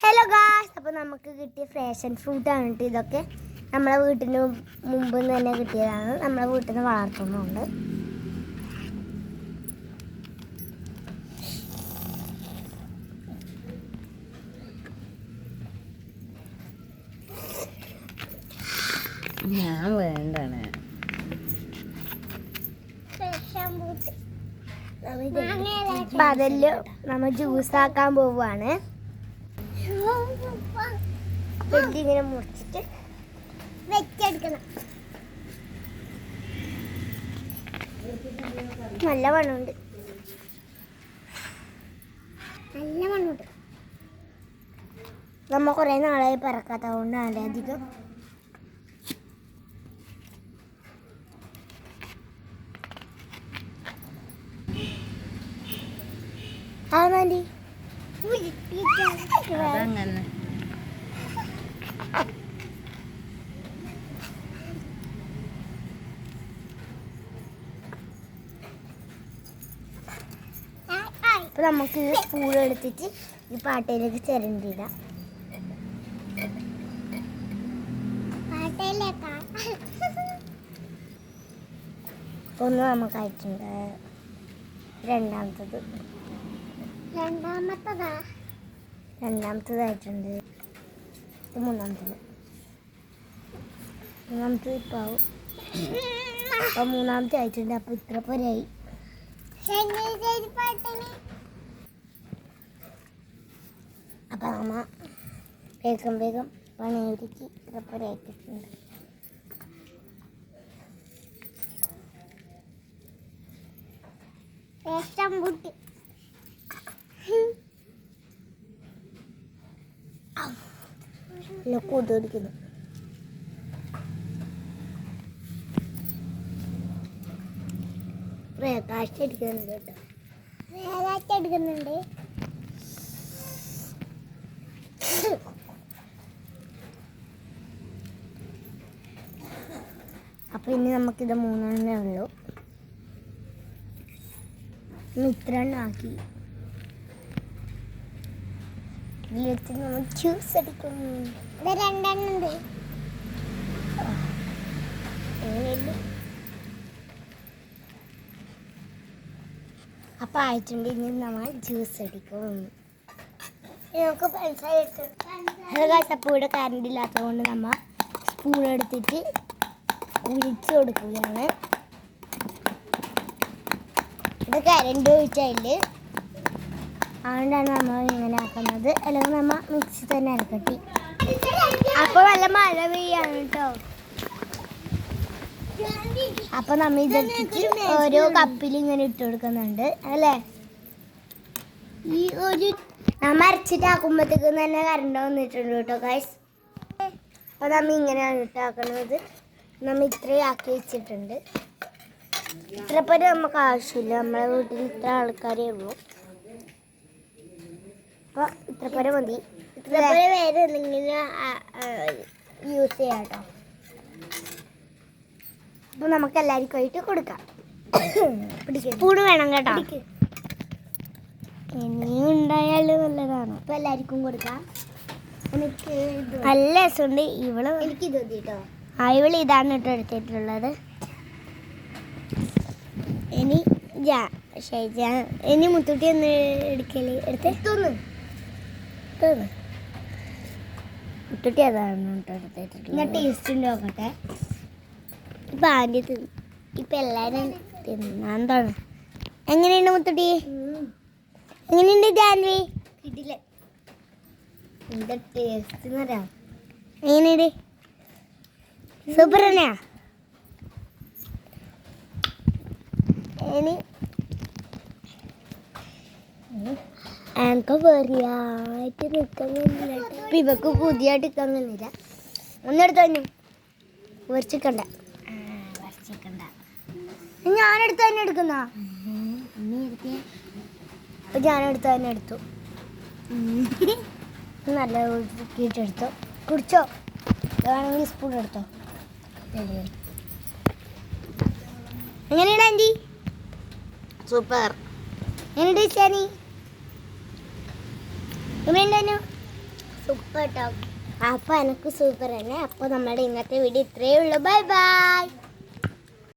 Hello guys, അപ്പോൾ നമുക്ക് കിട്ടിയ ഫ്രഷൻ ഫ്രൂട്ടാണ് കേട്ടോ. ഇതൊക്കെ നമ്മളെ വീട്ടിന് മുമ്പ് തന്നെ കിട്ടിയതാണ്. നമ്മളെ വീട്ടിൽ നിന്ന് വളർത്തുന്നുണ്ട്. ഞാൻ വേണ്ടാണ് അപ്പം അതെല്ലാം നമ്മൾ ജ്യൂസാക്കാൻ പോവുകയാണ്. ഇങ്ങനെ മുറിച്ചിട്ട് വെച്ചെടുക്കണം. നല്ല മണമുണ്ട്, നല്ല മണമുണ്ട്. നമ്മൾ കുറേ നാളായി പറക്കാത്തത് കൊണ്ടാണ് അധികം. അതങ്ങനെ അപ്പൊ നമുക്ക് സ്പൂൺ എടുത്തിട്ട് ഈ പാട്ടയിലേക്ക് ചിരണ്ടിടാം. ഒന്ന് നമുക്ക് അയച്ചിട്ടുണ്ട്. രണ്ടാമത്തതായിട്ടുണ്ട്. മൂന്നാമത്തത് ഇപ്പം ആവും. അപ്പം മൂന്നാമത്തെ ആയിട്ടുണ്ട്. അപ്പം ഇത്ര പോരായി. അപ്പം നമ്മ വേഗം പണിയൊരുക്കി ഇത്ര പോരായിട്ടുണ്ട്. കൂട്ടി കൂട്ടിടിക്കുന്നു. പ്രകാശടിക്കുന്നുണ്ട് കേട്ടോ, പ്രകാശടിക്കുന്നുണ്ട്. അപ്പൊ ഇനി നമുക്കിത് 3 ഉള്ളൂ. ഇത്ര ആക്കി ഇതിലെടുത്ത് നമ്മൾ ജ്യൂസ് അടിക്കും. ഇത് 2 ഉണ്ട്. അപ്പം ആയിട്ടുണ്ട്. ഇനി നമ്മൾ ജ്യൂസ് അടിക്കും. നമുക്ക് അപ്പോൾ ഇവിടെ കറണ്ട് ഇല്ലാത്തത് കൊണ്ട് നമ്മൾ സ്പൂൺ എടുത്തിട്ട് ഉരിച്ച് കൊടുക്കുകയാണ്. ഇത് കറണ്ട് ഒഴിച്ചതിൽ അതുകൊണ്ടാണ് നമ്മൾ ഇങ്ങനെ ആക്കുന്നത്. അല്ലെങ്കിൽ നമ്മൾ മിക്സി തന്നെ അരക്കട്ടി. അപ്പോൾ നല്ല മഴ പെയ്യാണ് കേട്ടോ. അപ്പോൾ നമ്മൾ ഇതെടുത്തിട്ട് ഓരോ കപ്പിൽ ഇങ്ങനെ ഇട്ട് കൊടുക്കുന്നുണ്ട് അല്ലേ. ഈ ഒരു നമ്മൾ അരച്ചിട്ടാക്കുമ്പോഴത്തേക്ക് തന്നെ കറണ്ട് വന്നിട്ടുണ്ട് കേട്ടോ ഗൈസ്. അപ്പോൾ നമ്മൾ ഇങ്ങനെയാണ് ഇട്ടാക്കുന്നത്. നമ്മൾ ഇത്രയും ആക്കി വെച്ചിട്ടുണ്ട്. ഇത്ര പേര് നമുക്ക് ആവശ്യമില്ല, നമ്മളെ വീട്ടിൽ ഇത്ര ആൾക്കാരേ ഉള്ളൂ. അപ്പോൾ ഇത്ര പേര് മതി. ഇത്ര പേര് വേറെ എന്തെങ്കിലും യൂസ് ചെയ്യാം കേട്ടോ. അപ്പോൾ നമുക്ക് എല്ലാവർക്കും ആയിട്ട് കൊടുക്കാം. സ്പൂണ് വേണം കേട്ടോ, ഇനിയും ഉണ്ടായാലും നല്ലതാണ്. അപ്പോൾ എല്ലാവർക്കും കൊടുക്കാം. എനിക്ക് നല്ല രസമുണ്ട്. എനിക്കിത് മതി കേട്ടോ. ഇവള് ഇതാണ് കേട്ടോ എടുത്തിട്ടുള്ളത്. ഇനി മുത്തൂട്ടി ഒന്ന് എടുക്കല് എടുത്തോന്ന് മുത്തൂട്ടി അതാണ് കേട്ടോ എടുത്തിട്ടുള്ളത്. ടേസ്റ്റ് നോക്കട്ടെ. ഇപ്പം ആദ്യം തിന്നു, ഇപ്പം എല്ലാവരും തിന്നാൻ തുടങ്ങും. എങ്ങനെയുണ്ട് മുത്തൂട്ടി? എങ്ങനെയുണ്ട് ജാൻവി? കിട്ടില്ല. എന്താ ടേസ്റ്റ് എന്ന് പറയാം. എങ്ങനെയുണ്ട്? സൂപ്പർ തന്നെയാ. ഇനി എനിക്ക് വെറിയായിട്ട് നിൽക്കാൻ കഴിയുന്നില്ല. ഇപ്പം ഇവക്ക് പുതിയതായിട്ട് നിൽക്കാൻ കഴിയുന്നില്ല. ഒന്നെടുത്ത് തന്നെ വരച്ചിക്കണ്ട. ഞാനെടുത്ത് തന്നെ എടുക്കുന്ന അപ്പം ഞാനെടുത്ത് തന്നെ എടുത്തു. നല്ല ഒഴുക്കിയിട്ടെടുത്തോ. കുടിച്ചോ, വേണമെങ്കിൽ സ്പൂൺ എടുത്തോ. എങ്ങനെയാണ് ആൻറ്റി? സൂപ്പർ. എങ്ങനെയുണ്ട് ശാനി? എങ്ങനെയുണ്ടായിരുന്നു? സൂപ്പർ കേട്ടോ. അപ്പോൾ എനിക്ക് സൂപ്പർ തന്നെ. അപ്പോൾ നമ്മുടെ ഇന്നത്തെ വീഡിയോ ഇത്രയേ ഉള്ളൂ. Bye bye.